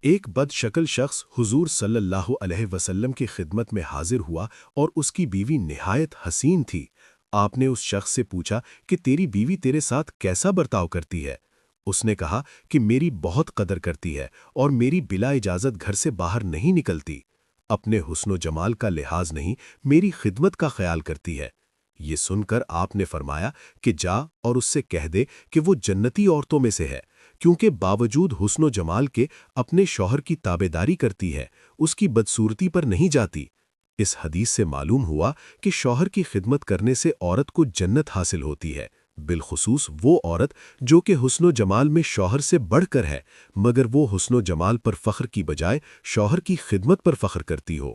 ایک بد شکل شخص حضور صلی اللہ علیہ وسلم کی خدمت میں حاضر ہوا اور اس کی بیوی نہایت حسین تھی۔ آپ نے اس شخص سے پوچھا کہ تیری بیوی تیرے ساتھ کیسا برتاؤ کرتی ہے؟ اس نے کہا کہ میری بہت قدر کرتی ہے اور میری بلا اجازت گھر سے باہر نہیں نکلتی۔ اپنے حسن و جمال کا لحاظ نہیں، میری خدمت کا خیال کرتی ہے۔ یہ سن کر آپ نے فرمایا کہ جا اور اس سے کہہ دے کہ وہ جنتی عورتوں میں سے ہے، کیونکہ باوجود حسن و جمال کے اپنے شوہر کی تابعداری کرتی ہے، اس کی بدصورتی پر نہیں جاتی۔ اس حدیث سے معلوم ہوا کہ شوہر کی خدمت کرنے سے عورت کو جنت حاصل ہوتی ہے، بالخصوص وہ عورت جو کہ حسن و جمال میں شوہر سے بڑھ کر ہے، مگر وہ حسن و جمال پر فخر کی بجائے شوہر کی خدمت پر فخر کرتی ہو۔